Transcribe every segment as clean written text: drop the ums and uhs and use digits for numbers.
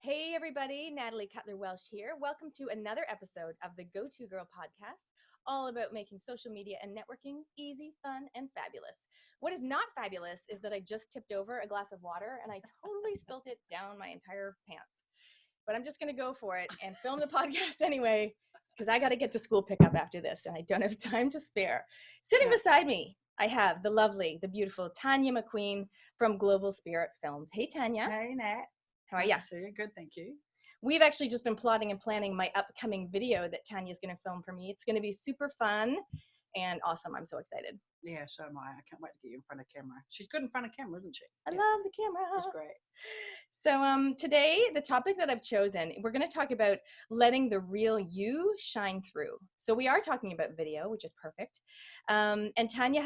Hey everybody, Natalie Cutler-Welsh here. Welcome to another episode of the Go-To Girl podcast, all about making social media and networking easy, fun, and fabulous. What is not fabulous is that I just tipped over a glass of water and I totally spilt it down my entire pants. But I'm just going to go for it and film the podcast anyway, because I got to get to school pickup after this and I don't have time to spare. Sitting beside me, I have the lovely, the beautiful Tanya McQueen from Global Spirit Films. Hey, Tanya. Hey, Nat. How are you? Nice to see you. Good, thank you. We've actually just been plotting and planning my upcoming video that Tanya's going to film for me. It's going to be super fun and awesome. I'm so excited. Yeah, so am I. I can't wait to get you in front of camera. She's good in front of camera, isn't she? I love the camera. It's great. So today, the topic that I've chosen, we're going to talk about letting the real you shine through. So we are talking about video, which is perfect. And Tanya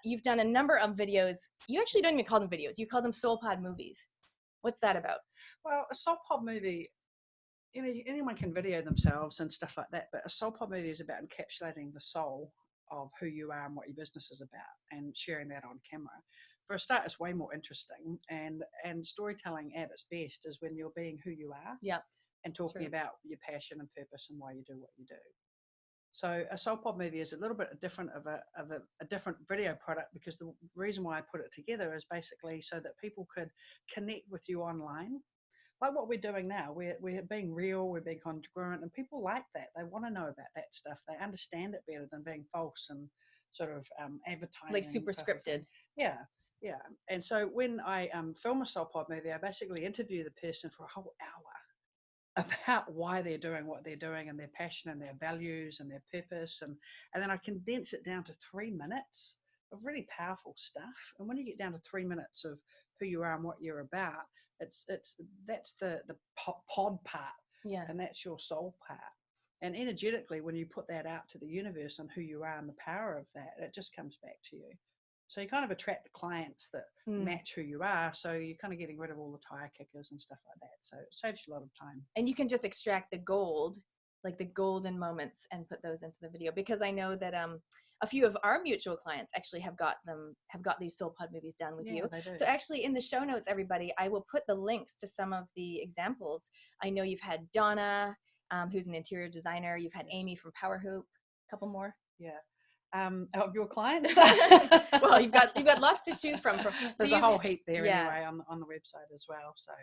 you've done a number of videos. You actually don't even call them videos. You call them Soul Pod movies. What's that about? Well, a soul pop movie, anyone can video themselves and stuff like that, but a soul pop movie is about encapsulating the soul of who you are and what your business is about and sharing that on camera. For a start, it's way more interesting, and storytelling at its best is when you're being who you are. Yep. And talking True. about your passion and purpose and why you do what you do. So a soul pop movie is a little bit different of a different video product, because the reason why I put it together is basically so that people could connect with you online, like what we're doing now. We're being real, we're being congruent, and people like that. They want to know about that stuff. They understand it better than being false and sort of advertising, Like super scripted. Yeah. And so when I film a soul pop movie, I basically interview the person for a whole hour about why they're doing what they're doing and their passion and their values and their purpose, and then I condense it down to 3 minutes of really powerful stuff. And when you get down to 3 minutes of who you are and what you're about, that's the pod part, Yeah. and that's your soul part. And energetically, when you put that out to the universe and who you are and the power of that, it just comes back to you. So you kind of attract clients that match who you are. So you're kind of getting rid of all the tire kickers and stuff like that. So it saves you a lot of time. And you can just extract the gold, like the golden moments, and put those into the video. Because I know that a few of our mutual clients actually have got these Soul Pod movies done with you. They do. So actually in the show notes, everybody, I will put the links to some of the examples. I know you've had Donna, who's an interior designer. You've had Amy from Power Hoop, a couple more. Yeah. Of your clients. Well, you've got lots to choose from. There's a whole heap there anyway on the website as well. So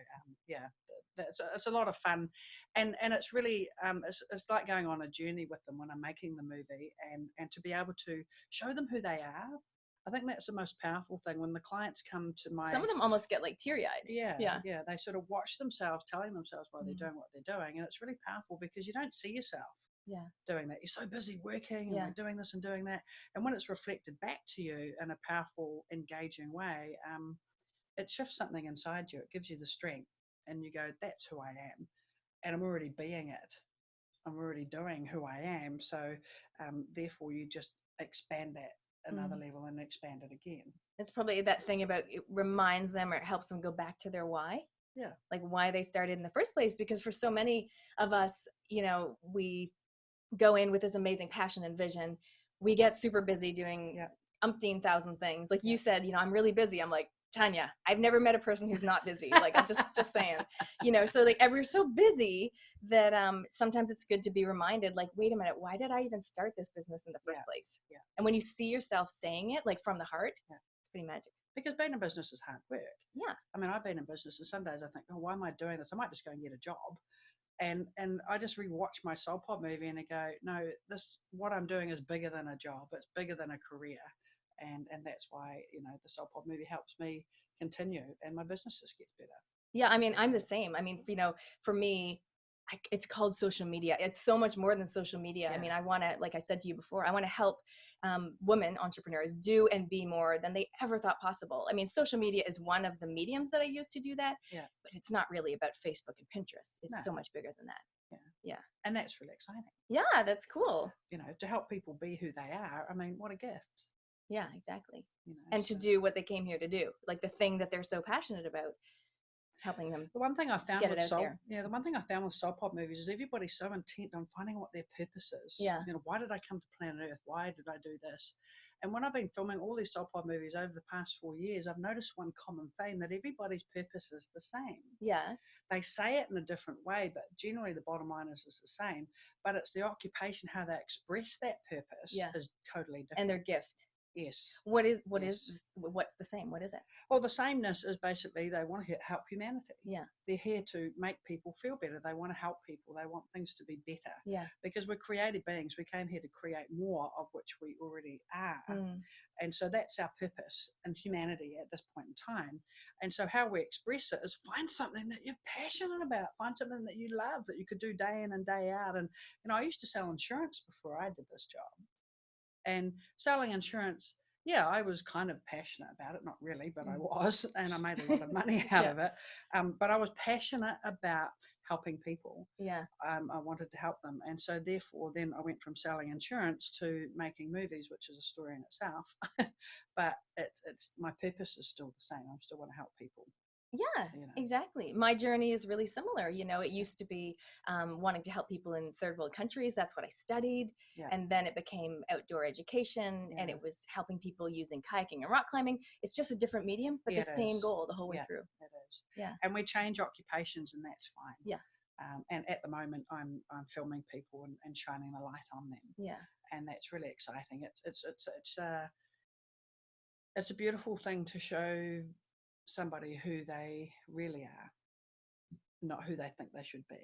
it's a lot of fun, and it's really it's like going on a journey with them when I'm making the movie, and to be able to show them who they are. I think that's the most powerful thing when the clients come to my. Some of them almost get like teary-eyed. Yeah. They sort of watch themselves, telling themselves why they're doing what they're doing, and it's really powerful because you don't see yourself doing that. You're so busy working and doing this and doing that, and when it's reflected back to you in a powerful, engaging way, it shifts something inside you. It gives you the strength, and you go, that's who I am, and I'm already being it. I'm already doing who I am. So therefore you just expand that another level and expand it again. It's probably that thing about it reminds them, or it helps them go back to their why. Yeah. Like why they started in the first place. Because for so many of us, we go in with this amazing passion and vision. We get super busy doing umpteen thousand things. Like you said, I'm really busy. I'm like, Tanya, I've never met a person who's not busy. Like I'm just saying, so like we're so busy that sometimes it's good to be reminded, like, wait a minute, why did I even start this business in the first place? Yeah. And when you see yourself saying it, like from the heart, it's pretty magic. Because being in business is hard work. Yeah. I mean, I've been in business, and some days I think, oh, why am I doing this? I might just go and get a job. And I just rewatch my Soul Pod movie and I go, no, what I'm doing is bigger than a job. It's bigger than a career. And that's why, the Soul Pod movie helps me continue, and my business just gets better. Yeah, I mean, I'm the same. I mean, for me, it's called social media. It's so much more than social media. I mean, I want to, like I said to you before, I want to help women entrepreneurs do and be more than they ever thought possible. I mean, social media is one of the mediums that I use to do that, but it's not really about Facebook and Pinterest. It's so much bigger than that. Yeah. And that's really exciting. Yeah, that's cool. To help people be who they are. I mean, what a gift. Yeah, exactly. And to do what they came here to do, like the thing that they're so passionate about. helping them The one thing I found get with it out there. the one thing I found with soul pop movies is everybody's so intent on finding what their purpose is. Yeah. You know, why did I come to planet Earth? Why did I do this? And when I've been filming all these soul pop movies over the past 4 years, I've noticed one common theme, that everybody's purpose is the same. Yeah. They say it in a different way, but generally the bottom line is the same. But it's the occupation, how they express that purpose is totally different. And their gift. Yes. What's the same? What is it? Well, the sameness is basically they want to help humanity. Yeah. They're here to make people feel better. They want to help people. They want things to be better. Yeah. Because we're creative beings. We came here to create more of which we already are. And so that's our purpose in humanity at this point in time. And so how we express it is find something that you're passionate about. Find something that you love, that you could do day in and day out. And, you know, I used to sell insurance before I did this job. And selling insurance, yeah, I was kind of passionate about it. Not really, but I was. And I made a lot of money out of it. But I was passionate about helping people. Yeah. I wanted to help them. And so therefore, then I went from selling insurance to making movies, which is a story in itself. But it's my purpose is still the same. I still want to help people. Yeah, exactly. My journey is really similar. You know, it used to be wanting to help people in third world countries. That's what I studied. Yeah. And then it became outdoor education, and it was helping people using kayaking and rock climbing. It's just a different medium, but the same goal the whole way through. It is. Yeah. And we change occupations, and that's fine. Yeah. And at the moment, I'm filming people and shining the light on them. Yeah. And that's really exciting. It's a beautiful thing to show somebody who they really are, not who they think they should be.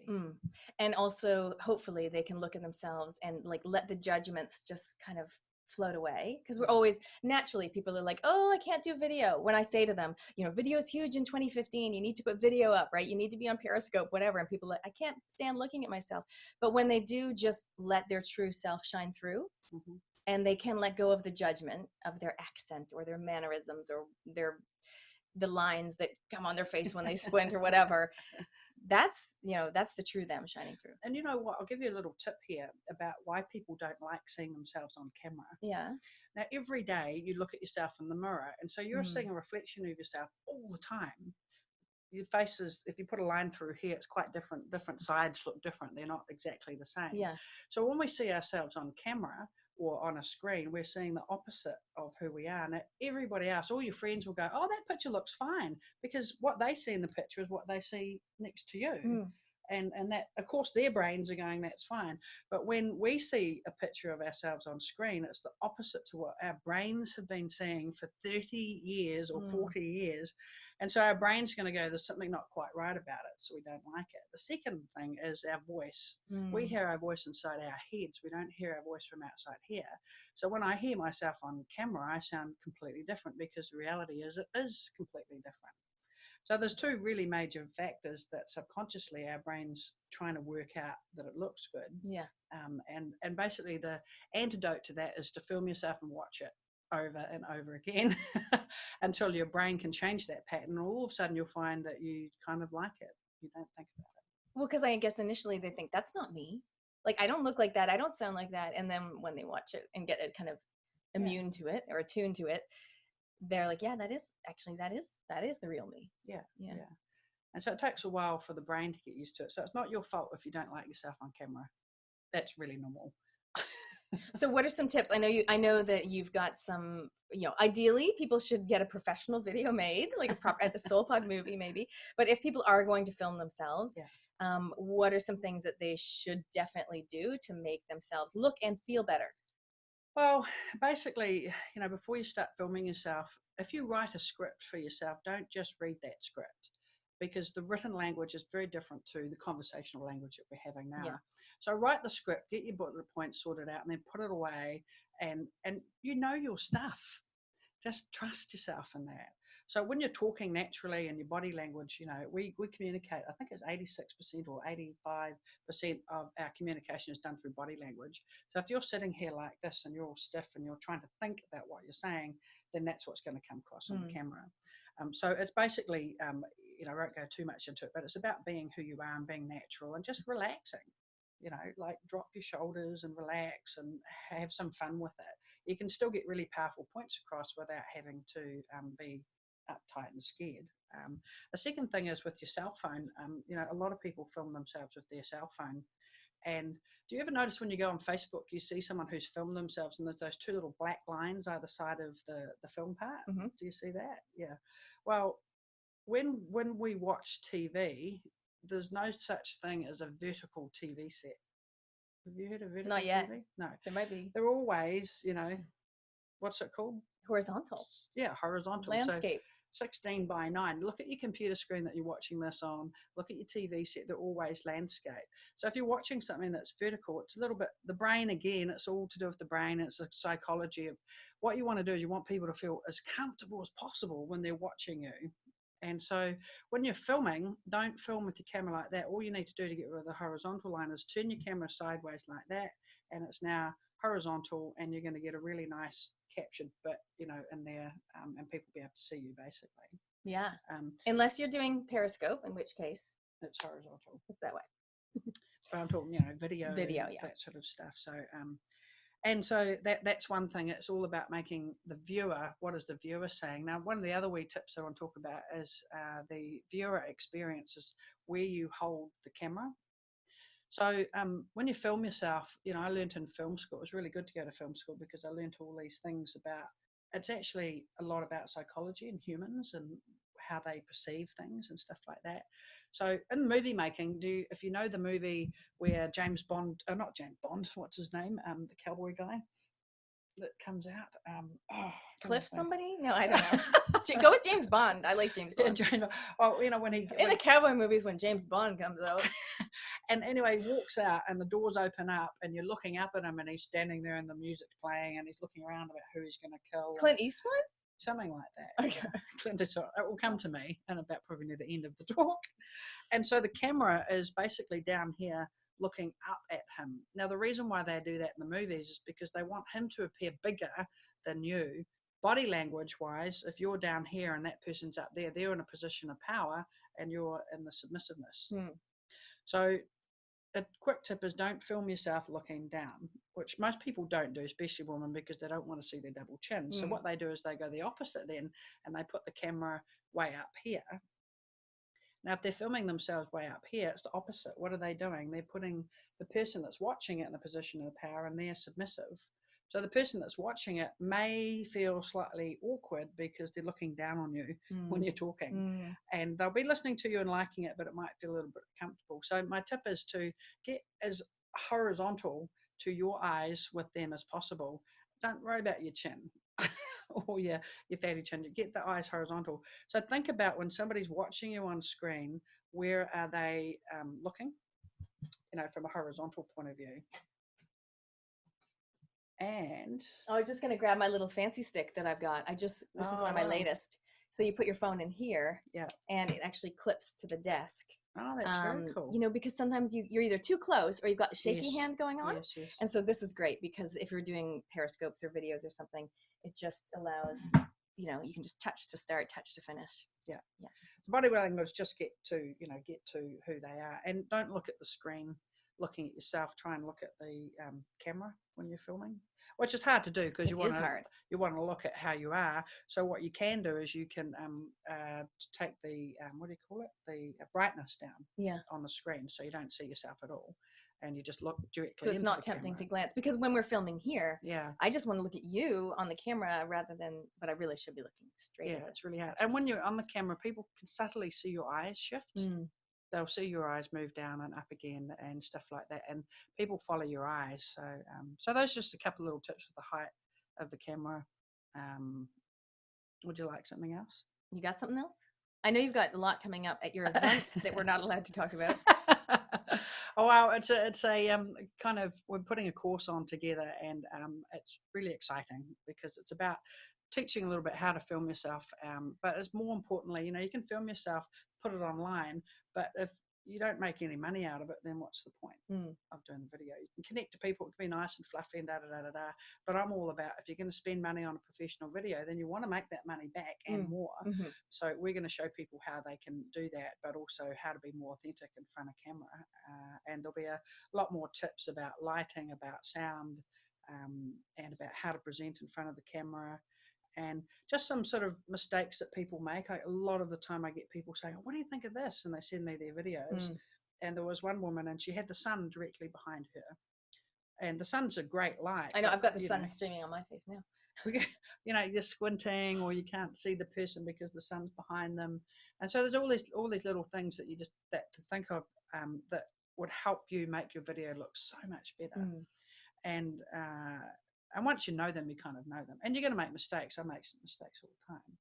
And also hopefully they can look at themselves and like let the judgments just kind of float away, because we're always naturally, people are like, oh, I can't do video. When I say to them, you know, video is huge in 2015, you need to put video up, right? You need to be on Periscope, whatever. And people are like, I can't stand looking at myself. But when they do just let their true self shine through, and they can let go of the judgment of their accent or their mannerisms or the lines that come on their face when they squint or whatever, that's the true them shining through. And you know what, I'll give you a little tip here about why people don't like seeing themselves on camera. Yeah. Now every day you look at yourself in the mirror, and so you're seeing a reflection of yourself all the time. Your face is, if you put a line through here, it's quite different sides look different, they're not exactly the same. Yeah. So when we see ourselves on camera or on a screen, we're seeing the opposite of who we are. Now, everybody else, all your friends will go, oh, that picture looks fine, because what they see in the picture is what they see next to you. And that, of course, their brains are going, that's fine. But when we see a picture of ourselves on screen, it's the opposite to what our brains have been seeing for 30 years or 40 years. And so our brain's going to go, there's something not quite right about it, so we don't like it. The second thing is our voice. We hear our voice inside our heads. We don't hear our voice from outside here. So when I hear myself on camera, I sound completely different, because the reality is it is completely different. So there's two really major factors that subconsciously our brain's trying to work out that it looks good. Yeah. And basically the antidote to that is to film yourself and watch it over and over again until your brain can change that pattern. And all of a sudden you'll find that you kind of like it. You don't think about it. Well, because I guess initially they think that's not me. Like, I don't look like that. I don't sound like that. And then when they watch it and get it kind of immune to it or attuned to it, they're like, yeah, that is the real me. Yeah. And so it takes a while for the brain to get used to it. So it's not your fault if you don't like yourself on camera. That's really normal. So what are some tips? I know that you've got some, ideally people should get a professional video made, like at the Soul Pod movie maybe. But if people are going to film themselves, what are some things that they should definitely do to make themselves look and feel better? Well, basically, before you start filming yourself, if you write a script for yourself, don't just read that script, because the written language is very different to the conversational language that we're having now. Yeah. So write the script, get your bullet points sorted out, and then put it away, and your stuff. Just trust yourself in that. So when you're talking naturally and your body language, we communicate, I think it's 86% or 85% of our communication is done through body language. So if you're sitting here like this and you're all stiff and you're trying to think about what you're saying, then that's what's going to come across on the camera. So it's basically, I won't go too much into it, but it's about being who you are and being natural and just relaxing. Like drop your shoulders and relax and have some fun with it. You can still get really powerful points across without having to be uptight and scared. The second thing is with your cell phone. A lot of people film themselves with their cell phone. And do you ever notice when you go on Facebook, you see someone who's filmed themselves and there's those two little black lines either side of the film part? Mm-hmm. Do you see that? Yeah. Well, when we watch TV, there's no such thing as a vertical TV set. Have you heard of vertical Not yet. TV? No. There might be. They're always, what's it called? Horizontal. Yeah, horizontal. Landscape. So 16 by 9. Look at your computer screen that you're watching this on. Look at your TV set. They're always landscape. So if you're watching something that's vertical, it's a little bit, the brain again, it's all to do with the brain. It's a psychology of what you want to do is you want people to feel as comfortable as possible when they're watching you. And so when you're filming, don't film with your camera like that. All you need to do to get rid of the horizontal line is turn your camera sideways like that, and it's now horizontal, and you're going to get a really nice captured bit, in there, and people be able to see you basically. Yeah. Unless you're doing Periscope, in which case it's horizontal. It's that way. But I'm talking, video, yeah, that sort of stuff. So, and so that's one thing. It's all about making the viewer, what is the viewer saying? Now, one of the other wee tips I want to talk about is the viewer experience is where you hold the camera. So when you film yourself, I learned in film school, it was really good to go to film school because I learned all these things about, it's actually a lot about psychology and humans and how they perceive things and stuff like that. So in movie making, if you know the movie where James Bond, not James Bond, what's his name? The cowboy guy that comes out. Cliff somebody? No, I don't know. Go with James Bond. I like James Bond. Yeah, well, when he in the cowboy movies when James Bond comes out. And anyway, he walks out and the doors open up and you're looking up at him and he's standing there and the music's playing and he's looking around about who he's going to kill. Clint Eastwood? Something like that. Okay. Clint Eastwood. It will come to me and about probably near the end of the talk. And so the camera is basically down here looking up at him. Now, the reason why they do that in the movies is because they want him to appear bigger than you. Body language wise, if you're down here and that person's up there, they're in a position of power and you're in the submissiveness. So a quick tip is don't film yourself looking down, which most people don't do, especially women, because they don't want to see their double chin. So what they do is they go the opposite then, and they put the camera way up here. Now, if they're filming themselves way up here, it's the opposite. What are they doing? They're putting the person that's watching it in a position of power, and they're submissive. So the person that's watching it may feel slightly awkward because they're looking down on you when you're talking. And they'll be listening to you and liking it, but it might feel a little bit comfortable. So my tip is to get as horizontal to your eyes with them as possible. Don't worry about your chin or your fatty chin. Get the eyes horizontal. So think about when somebody's watching you on screen, where are they looking, from a horizontal point of view. And I was just going to grab my little fancy stick that I've got. This is one of my latest. So you put your phone in here, and it actually clips to the desk. Oh, that's very cool. Because sometimes you're either too close or you've got the shaky hand going on. Yes. And so this is great because if you're doing periscopes or videos or something, it just allows, you can just touch to start, touch to finish. Yeah. So body language, just get to who they are, and don't look at the screen. Looking at yourself, try and look at the camera when you're filming, which is hard to do because you want to look at how you are. So what you can do is you can take the the brightness down on the screen, so you don't see yourself at all, and you just look directly. So it's not tempting to glance, because when we're filming here, I just want to look at you on the camera but I really should be looking straight. Yeah, it's really hard. And when you're on the camera, people can subtly see your eyes shift. They'll see your eyes move down and up again and stuff like that, and people follow your eyes. So those are just a couple of little tips with the height of the camera. Would you like something else? You got something else? I know you've got a lot coming up at your events that we're not allowed to talk about. Oh wow, it's a kind of, we're putting a course on together, and it's really exciting because it's about teaching a little bit how to film yourself, but it's more importantly, you can film yourself, put it online, but if you don't make any money out of it, then what's the point of doing the video? You can connect to people, it can be nice and fluffy and da-da-da-da-da, but I'm all about, if you're going to spend money on a professional video, then you want to make that money back and more. So we're going to show people how they can do that, but also how to be more authentic in front of camera, and there'll be a lot more tips about lighting, about sound, and about how to present in front of the camera. And just some sort of mistakes that people make. A lot of the time I get people saying, "What do you think of this?" And they send me their videos. And there was one woman, and she had the sun directly behind her. And the sun's a great light. I know, I've got the sun streaming on my face now. You're squinting, or you can't see the person because the sun's behind them. And so there's all these little things that you just to think of that would help you make your video look so much better. And once you know them, you kind of know them. And you're going to make mistakes. I make some mistakes all the time.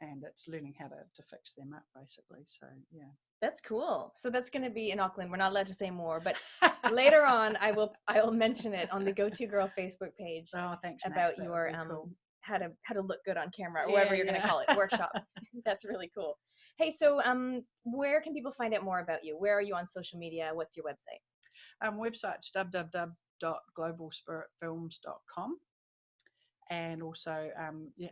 And it's learning how to fix them up, basically. So, yeah. That's cool. So that's going to be in Auckland. We're not allowed to say more, but later on, I will mention it on the Go To Girl Facebook page. Oh, thanks, about Nat. your cool. how to look good on camera, or whatever you're going to call it, workshop. That's really cool. Hey, so where can people find out more about you? Where are you on social media? What's your website? Website's www.globalspiritfilms.com. And also,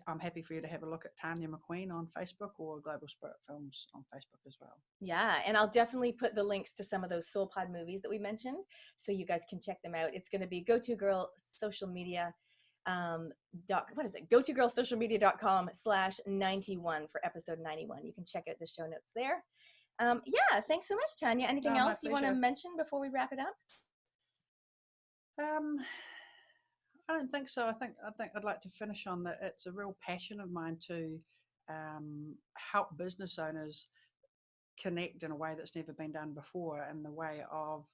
I'm happy for you to have a look at Tanya McQueen on Facebook, or Global Spirit Films on Facebook as well. Yeah, and I'll definitely put the links to some of those Soul Pod movies that we mentioned, so you guys can check them out. It's going to be Go To Girl Social Media. GoToGirlSocialMedia.com/91 for episode 91. You can check out the show notes there. Yeah, thanks so much, Tanya. Anything else you want to mention before we wrap it up? I don't think so. I think I'd like to finish on that. It's a real passion of mine to help business owners connect in a way that's never been done before. And the way of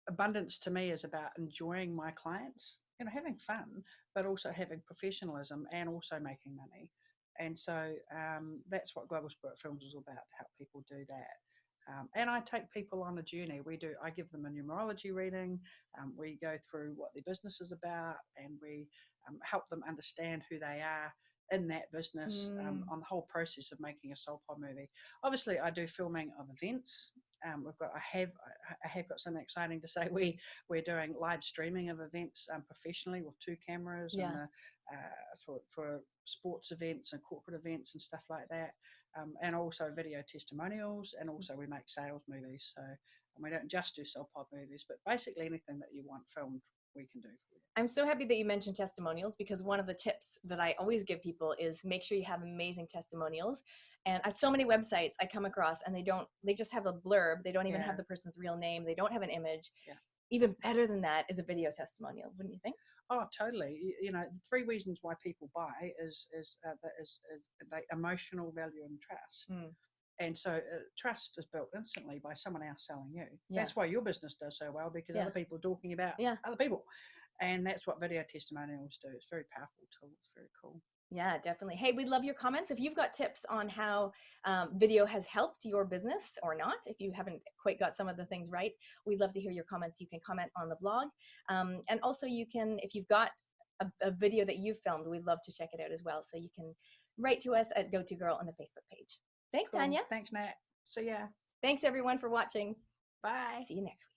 abundance to me is about enjoying my clients, having fun, but also having professionalism and also making money. And so that's what Global Spirit Films is all about, to help people do that. And I take people on a journey. I give them a numerology reading. We go through what their business is about, and we help them understand who they are in that business on the whole process of making a soul pod movie. Obviously, I do filming of events. I have got something exciting to say. We're doing live streaming of events professionally with 2 cameras, and for sports events and corporate events and stuff like that, and also video testimonials, and also we make sales movies. So we don't just do soul pod movies, but basically anything that you want filmed, we can do for you. I'm so happy that you mentioned testimonials, because one of the tips that I always give people is make sure you have amazing testimonials. And so many websites I come across, and they just have a blurb. They don't even have the person's real name. They don't have an image. Even better than that is a video testimonial, wouldn't you think? Oh, totally. The 3 reasons why people buy is the emotional value and trust. And so trust is built instantly by someone else selling you. That's why your business does so well, because other people are talking about other people. And that's what video testimonials do. It's a very powerful tool. It's very cool. Yeah, definitely. Hey, we'd love your comments. If you've got tips on how video has helped your business or not, if you haven't quite got some of the things right, we'd love to hear your comments. You can comment on the blog. And also you can, if you've got a video that you've filmed, we'd love to check it out as well. So you can write to us at Go To Girl on the Facebook page. Thanks, cool. Tanya. Thanks, Nat. So yeah. Thanks everyone for watching. Bye. See you next week.